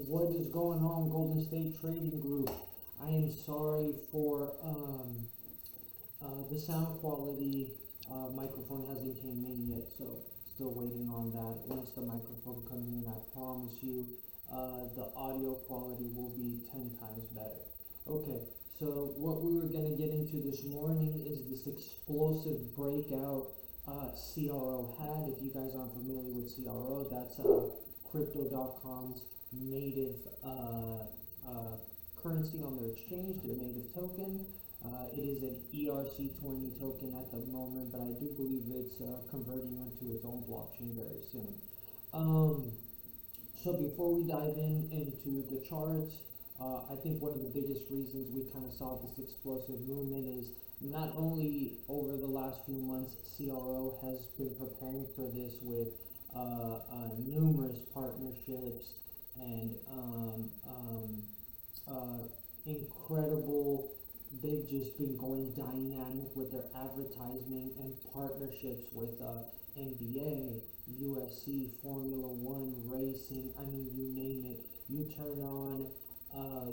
What is going on, Golden State Trading Group? I am sorry for the sound quality. Microphone hasn't came in yet, so still waiting on that. Once the microphone comes in, I promise you the audio quality will be 10 times better. Okay, so what we were going to get into this morning is this explosive breakout CRO had. If you guys aren't familiar with CRO, that's Crypto.com's native currency on their exchange, their native token. It is an ERC20 token at the moment, but I do believe it's converting into its own blockchain very soon. So before we dive into the charts, I think one of the biggest reasons we kind of saw this explosive movement is not only over the last few months, CRO has been preparing for this with numerous partnerships and incredible. They've just been going dynamic with their advertising and partnerships with NBA, UFC, Formula One, racing. I mean, you name it. You turn on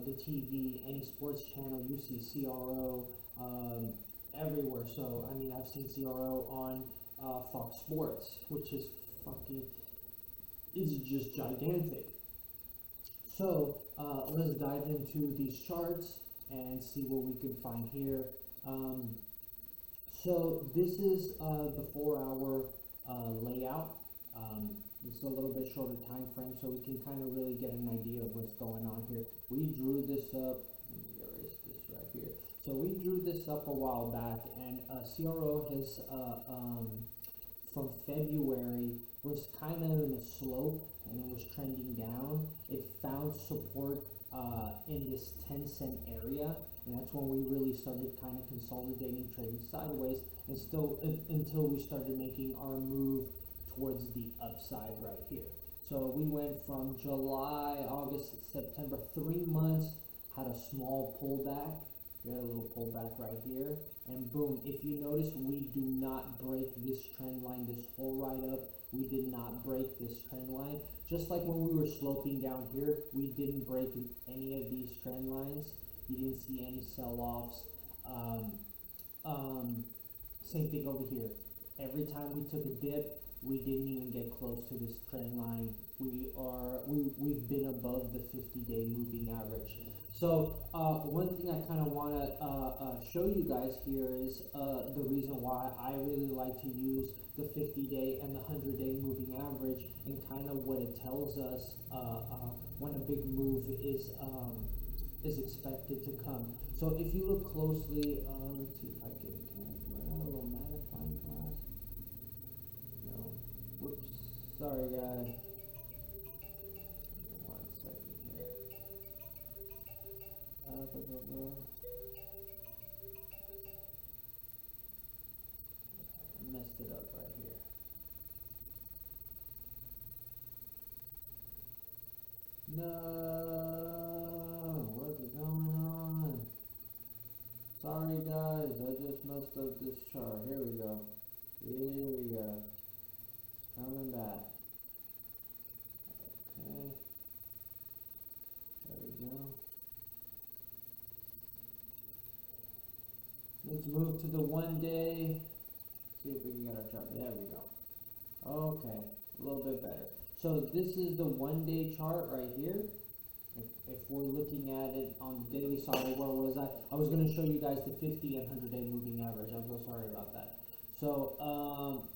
the TV, any sports channel, you see CRO everywhere. So, I mean, I've seen CRO on Fox Sports, which is is just gigantic. So, let's dive into these charts and see what we can find here. So this is the 4-hour layout. It's a little bit shorter time frame, so we can kind of really get an idea of what's going on here. We drew this up. Let me erase this right here. So we drew this up a while back, and CRO has from February was kind of in a slope, and it was trending down. It found support in this 10-cent area, and that's when we really started kind of consolidating, trading sideways, and still until we started making our move towards the upside right here. So we went from July, August, September, 3 months, had a small pullback. We had a little pullback right here, and boom, if you notice, we do not break this trend line, this whole ride up. We did not break this trend line. Just like when we were sloping down here, we didn't break any of these trend lines. You didn't see any sell-offs. Same thing over here. Every time we took a dip, we didn't even get close to this trend line. We've been above the 50-day moving average. So one thing I kind of want to show you guys here is the reason why I really like to use the 50-day and the 100-day moving average, and kind of what it tells us when a big move is expected to come. So if you look closely, let's see if I can a little magnifying glass. No, whoops, sorry guys. 1 second here. I messed it up right here. No, what's going on? Sorry guys, I just messed up this chart. Here we go. Coming back. Okay. There we go. Let's move to the 1 day. See if we can get our chart. There we go. Okay, a little bit better. So this is the 1 day chart right here. If we're looking at it on the daily, sorry, where was I? I was going to show you guys the 50 and 100 day moving average. I'm so sorry about that. So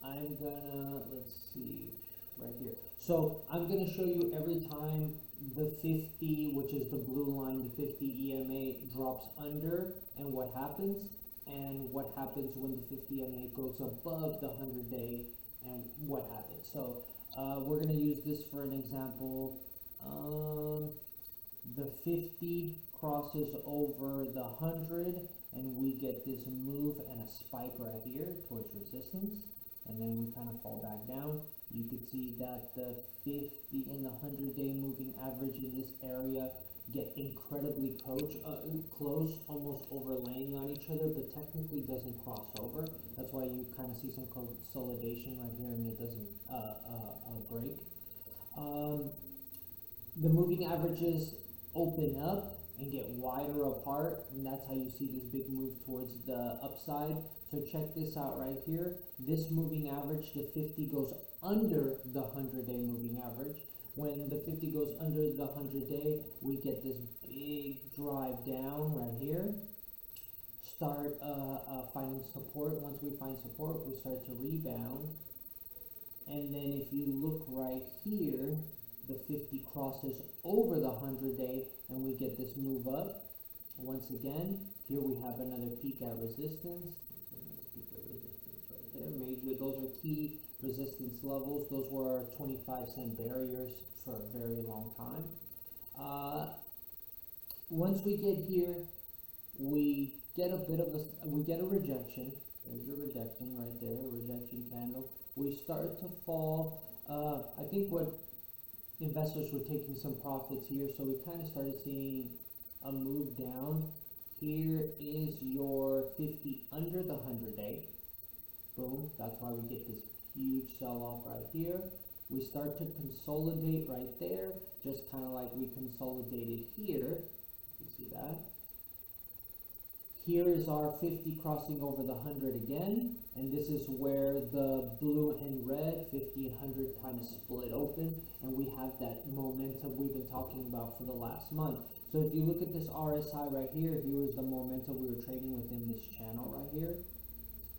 I'm gonna, let's see, right here. So I'm going to show you every time the 50, which is the blue line, the 50 EMA drops under, and what happens, and what happens when the 50 EMA goes above the 100 day, and what happens. So we're going to use this for an example. The 50 crosses over the 100, and we get this move and a spike right here towards resistance, and then we kind of fall back down. You can see that the 50 and the 100-day moving average in this area get incredibly close, almost overlaying on each other, but technically doesn't cross over. That's why you kind of see some consolidation right here, and it doesn't break. the moving averages open up and get wider apart, and that's how you see this big move towards the upside. So check this out right here. This moving average, the 50, goes under the 100-day moving average. When the 50 goes under the 100-day, we get this big drive down right here. Start finding support. Once we find support, we start to rebound. And then if you look right here, the 50 crosses over the 100-day and we get this move up. Once again, here we have another peak at resistance. Peak at resistance right there. Major, those are key resistance levels. Those were 25-cent barriers for a very long time. Once we get here, we get a bit of a rejection. There's your rejection right there, rejection candle. We start to fall. I think what investors were taking some profits here, so we kind of started seeing a move down. Here is your 50 under the 100-day. Boom, that's why we get this huge sell-off right here. We start to consolidate right there, just kind of like we consolidated here. You see that? Here is our 50 crossing over the 100 again, and this is where the blue and red 50 and 100 kind of split open, and we have that momentum we've been talking about for the last month. So if you look at this RSI right here, here is the momentum we were trading within this channel right here,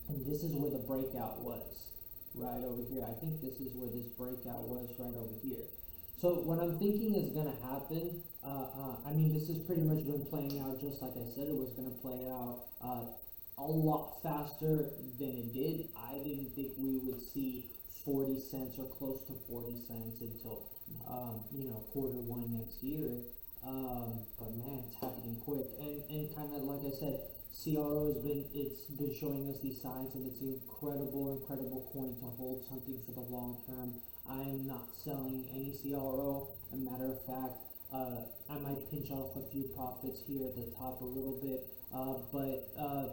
and this is where the breakout was, right over here. I think this is where this breakout was, right over here. So what I'm thinking is going to happen, I mean, this has pretty much been playing out just like I said it was going to play out a lot faster than it did. I didn't think we would see 40 cents or close to 40 cents until, Q1 next year. But man, it's happening quick. And kind of like I said, CRO it's been showing us these signs, and it's an incredible coin to hold something for the long term. I am not selling any CRO. A matter of fact, I might pinch off a few profits here at the top a little bit, but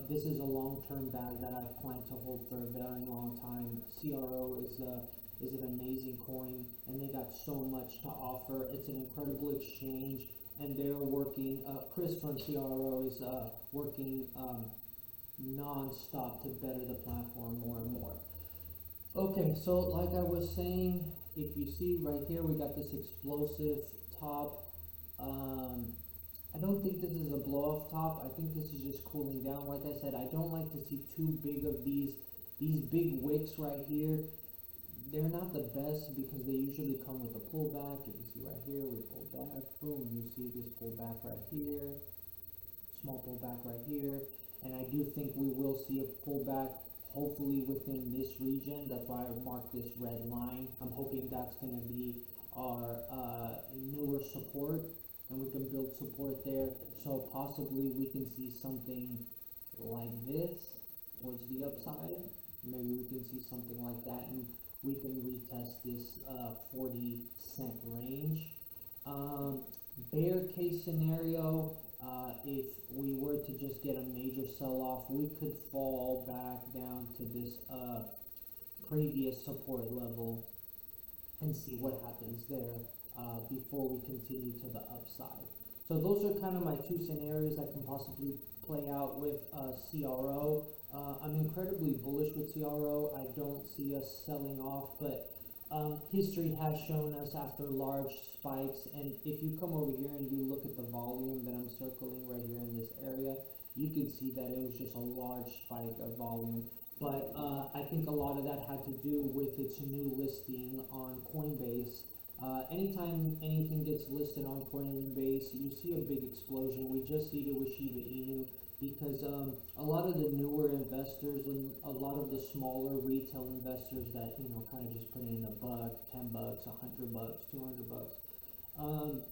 this is a long-term bag that I plan to hold for a very long time. CRO is an amazing coin, and they got so much to offer. It's an incredible exchange, and they're working. Chris from CRO is working non-stop to better the platform more and more. Okay, so like I was saying, if you see right here, we got this explosive top. I don't think this is a blow-off top. I think this is just cooling down. Like I said, I don't like to see too big of these big wicks right here. They're not the best because they usually come with a pullback. If you see right here, we pull back, boom, you see this pullback right here, small pullback right here, and I do think we will see a pullback, hopefully within this region. That's why I marked this red line. I'm hoping that's going to be our newer support, and we can build support there. So possibly we can see something like this towards the upside. Maybe we can see something like that, and we can retest this 40-cent range. Bear case scenario, if we were to just get a major sell-off, we could fall back down to this previous support level and see what happens there before we continue to the upside. So those are kind of my two scenarios that can possibly play out with CRO. I'm incredibly bullish with CRO. I don't see us selling off, but history has shown us after large spikes, and if you come over here and you look at the volume that I'm circling right here in this area, you can see that it was just a large spike of volume. But I think a lot of that had to do with its new listing on Coinbase. Anytime anything gets listed on Coinbase, you see a big explosion. We just see it with Shiba Inu, because a lot of the newer investors and a lot of the smaller retail investors that kind of just put in $1, $10, $100, $200,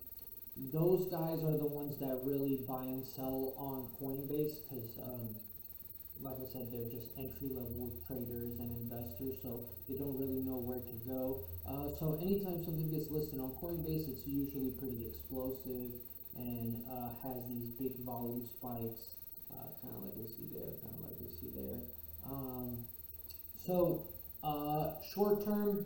those guys are the ones that really buy and sell on Coinbase, because like I said, they're just entry-level traders and investors, so they don't really know where to go. So anytime something gets listed on Coinbase, it's usually pretty explosive and has these big volume spikes, kind of like we see there, So short term,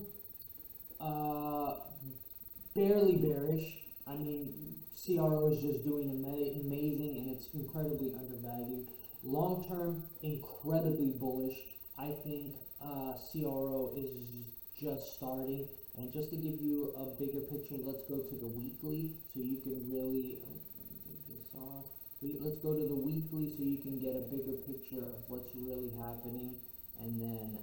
barely bearish. I mean, CRO is just doing amazing, and it's incredibly undervalued. Long term, incredibly bullish. I think CRO is just starting. And just to give you a bigger picture, let's go to the weekly so you can really take this off. Let's go to the weekly so you can get a bigger picture of what's really happening, and then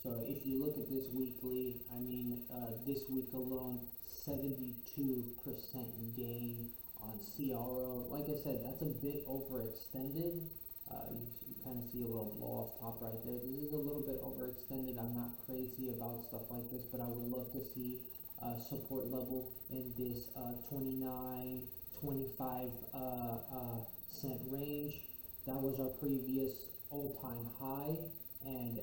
so if you look at this weekly, I mean, this week alone, 72% gain on CRO. Like I said, that's a bit overextended. You kind of see a little blow off top right there. This is a little bit overextended. I'm not crazy about stuff like this, but I would love to see support level in this 29, 25 cent range. That was our previous all-time high, and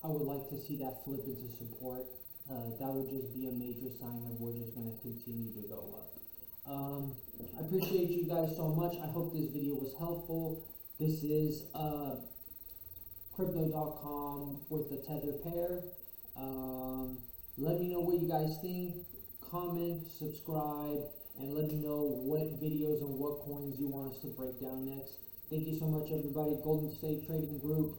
I would like to see that flip into support. That would just be a major sign of we're just going to continue to go up. I appreciate you guys so much. I hope this video was helpful. This is crypto.com with the tether pair. Let me know what you guys think. Comment, subscribe, and let me know what videos and what coins you want us to break down next. Thank you so much, everybody. Golden State Trading Group.